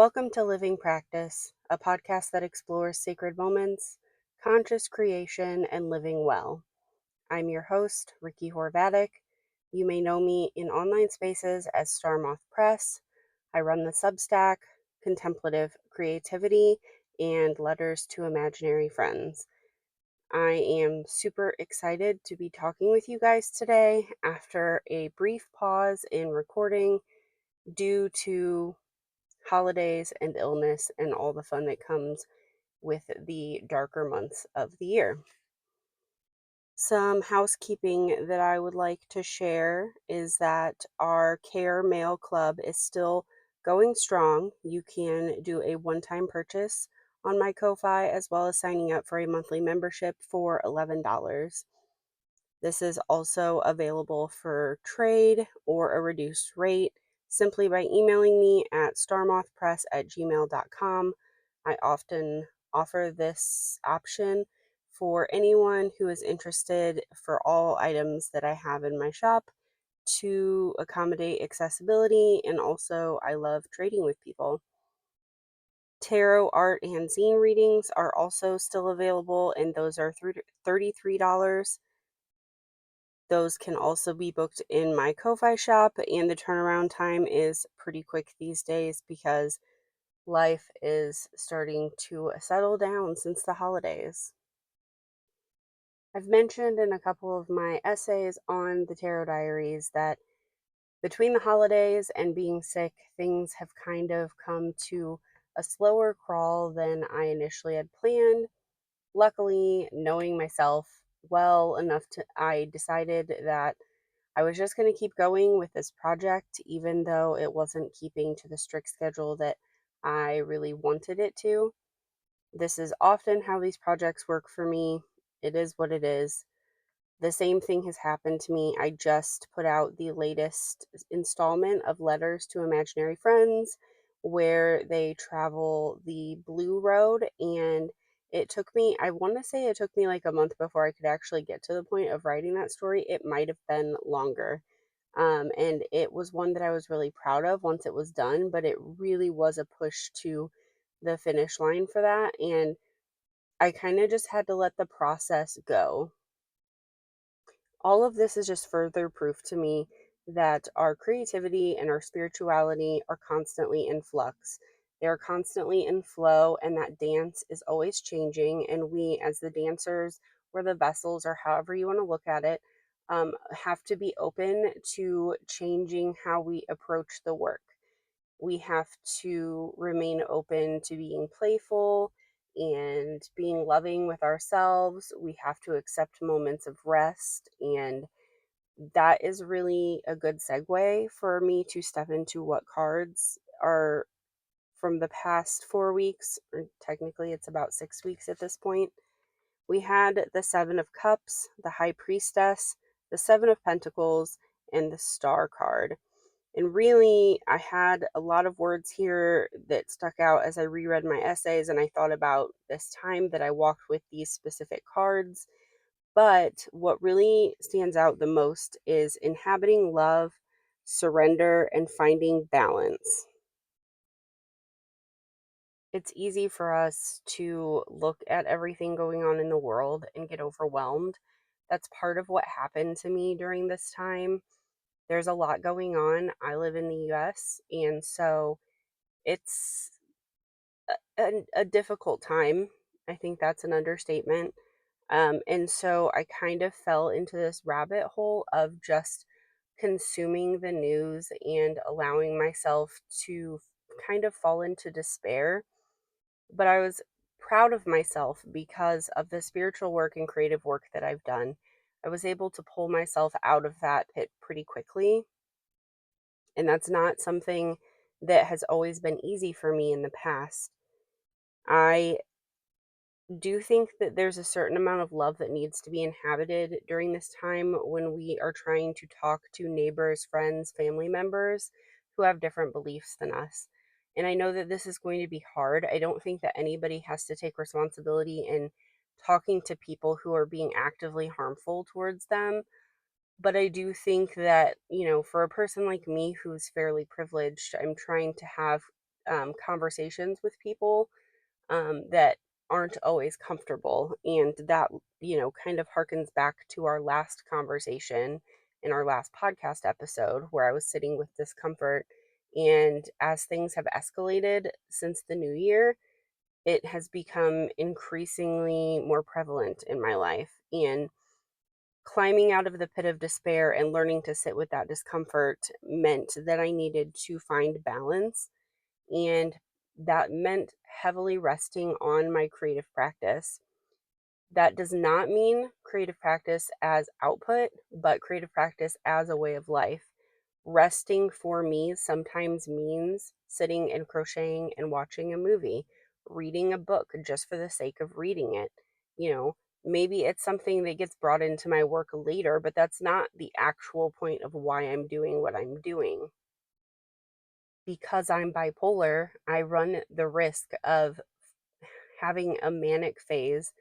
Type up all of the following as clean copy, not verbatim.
Welcome to Living Practice, a podcast that explores sacred moments, conscious creation, and living well. I'm your host, Ricky Horvatic. You may know me in online spaces as Starmoth Press. I run the Substack, Contemplative Creativity, and Letters to Imaginary Friends. I am super excited to be talking with you guys today after a brief pause in recording due to holidays and illness and all the fun that comes with the darker months of the year. Some housekeeping that I would like to share is that our Care Mail Club is still going strong. You can do a one-time purchase on my Ko-Fi as well as signing up for a monthly membership for $11. This is also available for trade or a reduced rate simply by emailing me at starmothpress@gmail.com. I often offer this option for anyone who is interested for all items that I have in my shop to accommodate accessibility, and also I love trading with people. Tarot, art, and zine readings are also still available, and those are $33. Those can also be booked in my Ko-Fi shop, and the turnaround time is pretty quick these days because life is starting to settle down since the holidays. I've mentioned in a couple of my essays on the Tarot Diaries that between the holidays and being sick, things have kind of come to a slower crawl than I initially had planned. Luckily, knowing myself well enough I decided that I was just going to keep going with this project, even though it wasn't keeping to the strict schedule that I really wanted it to. This is often how these projects work for me. It is what it is. The same thing has happened to me. I just put out the latest installment of Letters to Imaginary Friends, where they travel the Blue Road. And it took me, I want to say it took me like a month before I could actually get to the point of writing that story. It might have been longer. And it was one that I was really proud of once it was done, but it really was a push to the finish line for that. And I kind of just had to let the process go. All of this is just further proof to me that our creativity and our spirituality are constantly in flux. They're constantly in flow, and that dance is always changing. And we, as the dancers, or the vessels, or however you want to look at it, have to be open to changing how we approach the work. We have to remain open to being playful and being loving with ourselves. We have to accept moments of rest, and that is really a good segue for me to step into what cards are from the past 4 weeks, or technically it's about 6 weeks at this point. We had the Seven of Cups, the High Priestess, the Seven of Pentacles, and the Star card. And really, I had a lot of words here that stuck out as I reread my essays, and I thought about this time that I walked with these specific cards. But what really stands out the most is inhabiting love, surrender, and finding balance. It's easy for us to look at everything going on in the world and get overwhelmed. That's part of what happened to me during this time. There's a lot going on. I live in the US, and so it's a difficult time. I think that's an understatement. And so I kind of fell into this rabbit hole of just consuming the news and allowing myself to kind of fall into despair. But I was proud of myself because of the spiritual work and creative work that I've done. I was able to pull myself out of that pit pretty quickly. And that's not something that has always been easy for me in the past. I do think that there's a certain amount of love that needs to be inhabited during this time when we are trying to talk to neighbors, friends, family members who have different beliefs than us. And I know that this is going to be hard. I don't think that anybody has to take responsibility in talking to people who are being actively harmful towards them. But I do think that, for a person like me who's fairly privileged, I'm trying to have conversations with people that aren't always comfortable. And that, kind of harkens back to our last conversation in our last podcast episode where I was sitting with discomfort. And as things have escalated since the new year, it has become increasingly more prevalent in my life. And climbing out of the pit of despair and learning to sit with that discomfort meant that I needed to find balance. And that meant heavily resting on my creative practice. That does not mean creative practice as output, but creative practice as a way of life. Resting for me sometimes means sitting and crocheting and watching a movie, reading a book just for the sake of reading it. You know, maybe it's something that gets brought into my work later, but that's not the actual point of why I'm doing what I'm doing. Because I'm bipolar, I run the risk of having a manic phase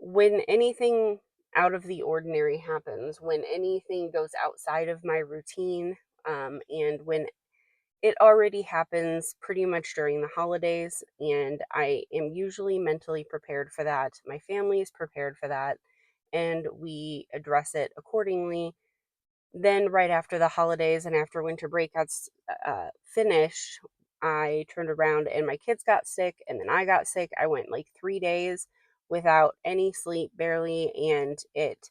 when anything out of the ordinary happens, when anything goes outside of my routine, and when it already happens pretty much during the holidays, and I am usually mentally prepared for that. My family is prepared for that, and we address it accordingly. Then, right after the holidays and after winter break got finished, I turned around and my kids got sick, and then I got sick. I went like 3 days without any sleep, barely, and it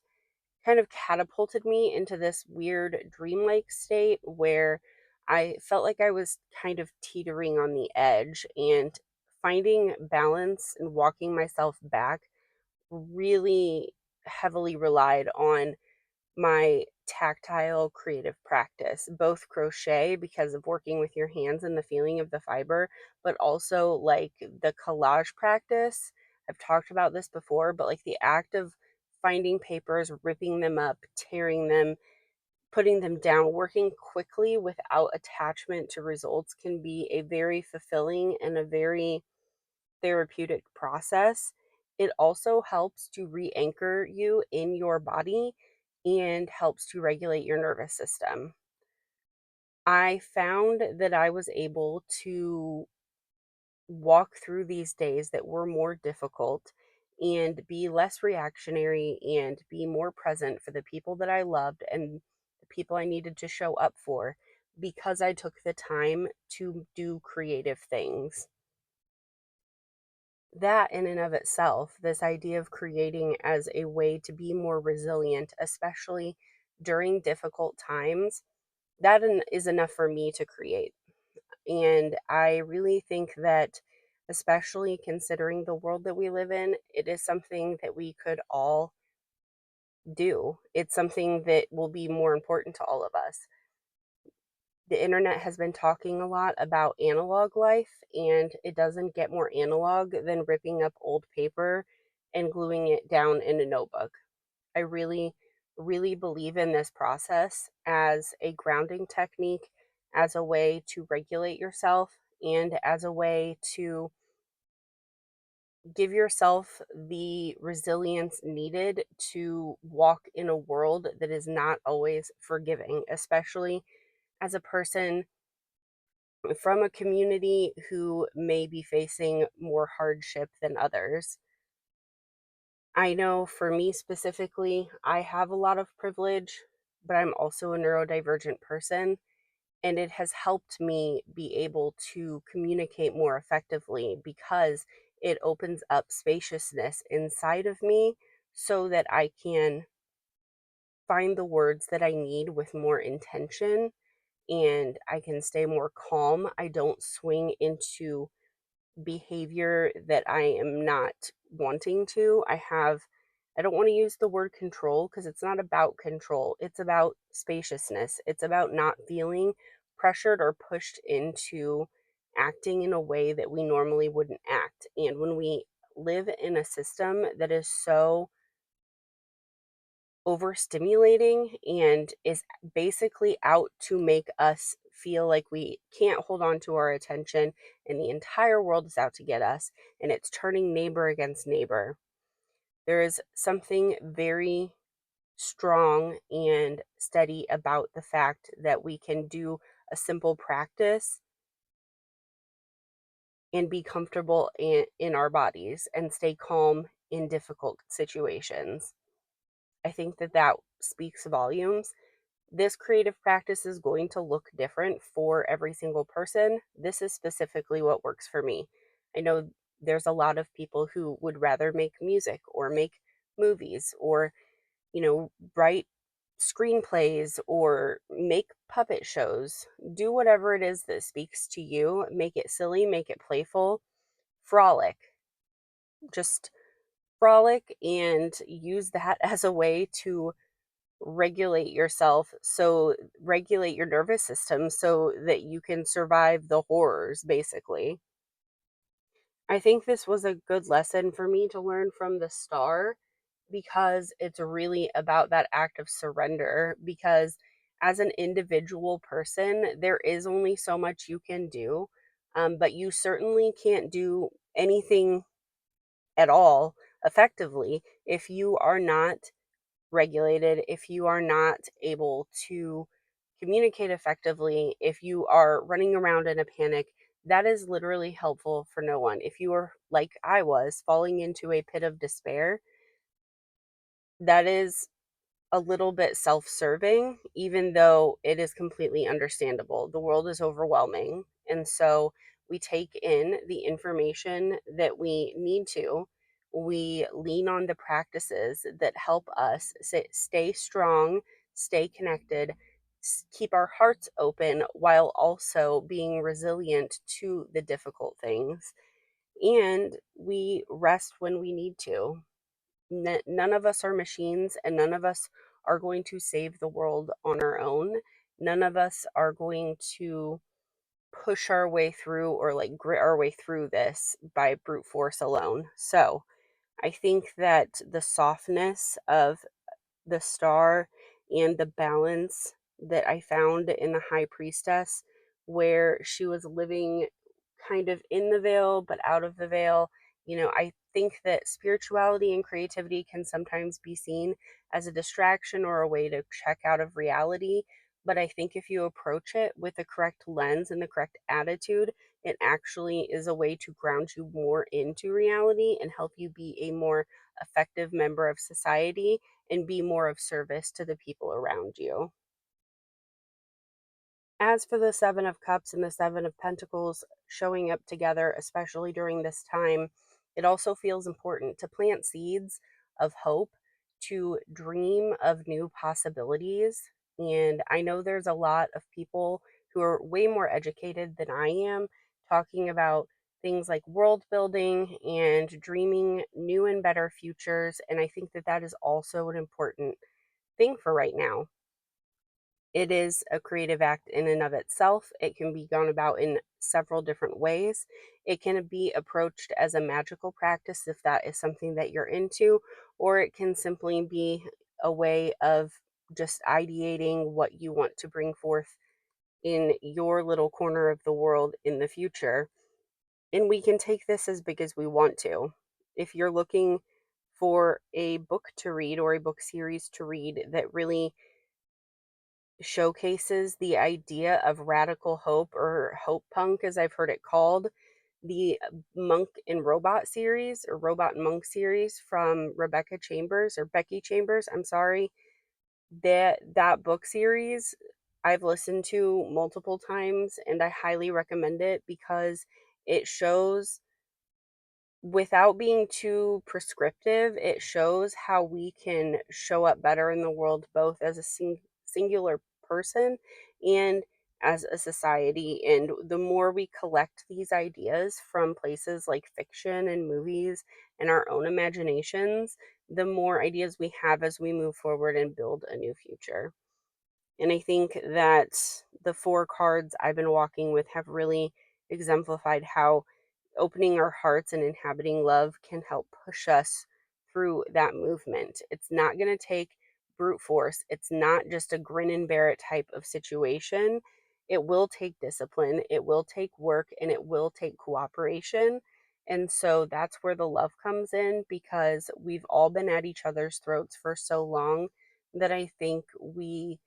kind of catapulted me into this weird dreamlike state where I felt like I was kind of teetering on the edge, and finding balance and walking myself back really heavily relied on my tactile creative practice, both crochet because of working with your hands and the feeling of the fiber, but also like the collage practice. I've talked about this before, but like the act of finding papers, ripping them up, tearing them, putting them down, working quickly without attachment to results can be a very fulfilling and a very therapeutic process. It also helps to re anchor you in your body and helps to regulate your nervous system. I found that I was able to walk through these days that were more difficult and be less reactionary and be more present for the people that I loved and the people I needed to show up for because I took the time to do creative things. That in and of itself, this idea of creating as a way to be more resilient, especially during difficult times, is enough for me to create. And I really think that, especially considering the world that we live in, it is something that we could all do. It's something that will be more important to all of us. The internet has been talking a lot about analog life, and it doesn't get more analog than ripping up old paper and gluing it down in a notebook. I really, really believe in this process as a grounding technique, as a way to regulate yourself, and as a way to give yourself the resilience needed to walk in a world that is not always forgiving, especially as a person from a community who may be facing more hardship than others. I know for me specifically, I have a lot of privilege, but I'm also a neurodivergent person, and it has helped me be able to communicate more effectively because it opens up spaciousness inside of me so that I can find the words that I need with more intention and I can stay more calm. I don't swing into behavior that I am not wanting to. I don't want to use the word control because it's not about control. It's about spaciousness. It's about not feeling pressured or pushed into acting in a way that we normally wouldn't act. And when we live in a system that is so overstimulating and is basically out to make us feel like we can't hold on to our attention and the entire world is out to get us and it's turning neighbor against neighbor. There is something very strong and steady about the fact that we can do a simple practice and be comfortable in our bodies and stay calm in difficult situations. I think that that speaks volumes. This creative practice is going to look different for every single person. This is specifically what works for me. I know there's a lot of people who would rather make music or make movies or, write screenplays or make puppet shows. Do whatever it is that speaks to you. Make it silly, make it playful, frolic. Just frolic and use that as a way to regulate yourself, so regulate your nervous system so that you can survive the horrors, basically. I think this was a good lesson for me to learn from the star because it's really about that act of surrender. Because as an individual person, there is only so much you can do, but you certainly can't do anything at all effectively if you are not regulated, if you are not able to communicate effectively, if you are running around in a panic. That is literally helpful for no one. If you are like I was, falling into a pit of despair, that is a little bit self-serving, even though it is completely understandable. The world is overwhelming. And so we take in the information that we need to. We lean on the practices that help us stay strong, stay connected, keep our hearts open while also being resilient to the difficult things. And we rest when we need to. None of us are machines, and none of us are going to save the world on our own. None of us are going to push our way through or like grit our way through this by brute force alone. So I think that the softness of the star and the balance that I found in the high priestess, where she was living kind of in the veil but out of the veil. I think that spirituality and creativity can sometimes be seen as a distraction or a way to check out of reality. But I think if you approach it with the correct lens and the correct attitude, it actually is a way to ground you more into reality and help you be a more effective member of society and be more of service to the people around you. As for the Seven of Cups and the Seven of Pentacles showing up together, especially during this time, it also feels important to plant seeds of hope, to dream of new possibilities. And I know there's a lot of people who are way more educated than I am talking about things like world building and dreaming new and better futures. And I think that that is also an important thing for right now. It is a creative act in and of itself. It can be gone about in several different ways. It can be approached as a magical practice if that is something that you're into, or it can simply be a way of just ideating what you want to bring forth in your little corner of the world in the future. And we can take this as big as we want to. If you're looking for a book to read or a book series to read that really showcases the idea of radical hope, or hope punk as I've heard it called, the Monk and Robot series, or Robot and Monk series from Rebecca Chambers, or Becky Chambers, I'm sorry. That book series I've listened to multiple times and I highly recommend it because it shows, without being too prescriptive, it shows how we can show up better in the world, both as a singular person and as a society. And the more we collect these ideas from places like fiction and movies and our own imaginations, the more ideas we have as we move forward and build a new future. And I think that the four cards I've been walking with have really exemplified how opening our hearts and inhabiting love can help push us through that movement. It's not going to take brute force. It's not just a grin and bear it type of situation. It will take discipline, it will take work, and it will take cooperation. And so that's where the love comes in, because we've all been at each other's throats for so long that I think we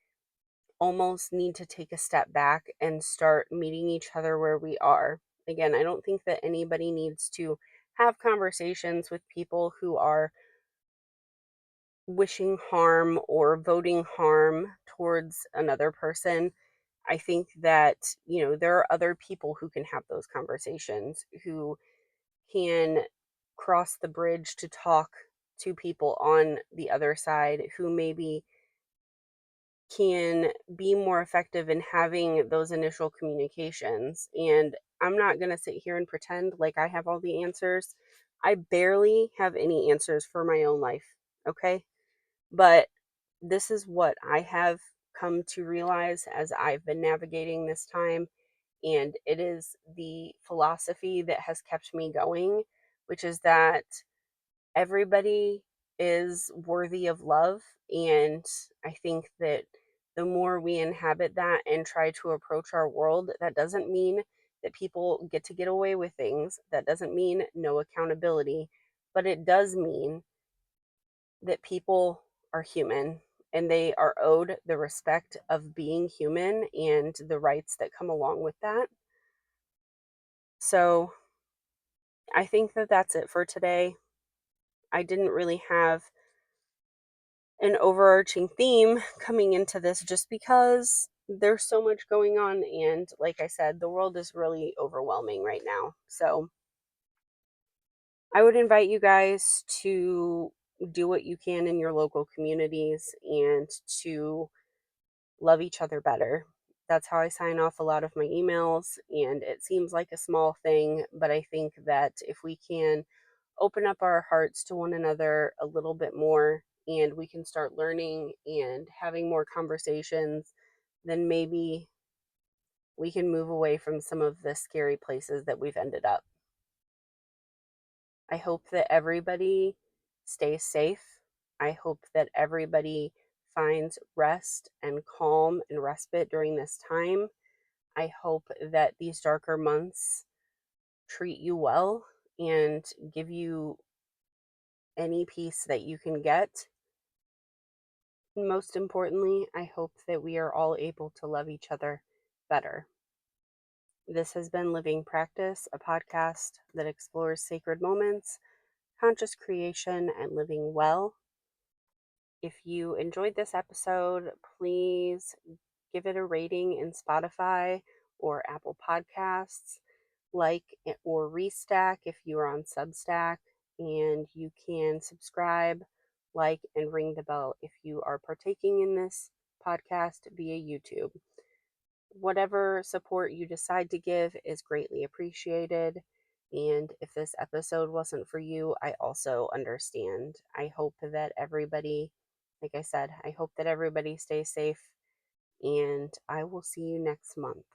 almost need to take a step back and start meeting each other where we are. Again, I don't think that anybody needs to have conversations with people who are wishing harm or voting harm towards another person. I think that, there are other people who can have those conversations, who can cross the bridge to talk to people on the other side who maybe can be more effective in having those initial communications. And I'm not going to sit here and pretend like I have all the answers. I barely have any answers for my own life. Okay. But this is what I have come to realize as I've been navigating this time. And it is the philosophy that has kept me going, which is that everybody is worthy of love. And I think that the more we inhabit that and try to approach our world, that doesn't mean that people get away with things. That doesn't mean no accountability, but it does mean that people are human and they are owed the respect of being human and the rights that come along with that. So I think that that's it for today. I didn't really have an overarching theme coming into this just because there's so much going on. And like I said, the world is really overwhelming right now. So I would invite you guys to do what you can in your local communities and to love each other better. That's how I sign off a lot of my emails. And it seems like a small thing, but I think that if we can open up our hearts to one another a little bit more and we can start learning and having more conversations, then maybe we can move away from some of the scary places that we've ended up. I hope that everybody stays safe. I hope that everybody finds rest and calm and respite during this time. I hope that these darker months treat you well and give you any peace that you can get. Most importantly, I hope that we are all able to love each other better. This has been Living Practice, a podcast that explores sacred moments, conscious creation, and living well. If you enjoyed this episode, please give it a rating in Spotify or Apple Podcasts, or Restack if you are on Substack, and you can subscribe, and ring the bell if you are partaking in this podcast via YouTube. Whatever support you decide to give is greatly appreciated. And if this episode wasn't for you, I also understand. I hope that everybody, like I said, I hope that everybody stays safe, and I will see you next month.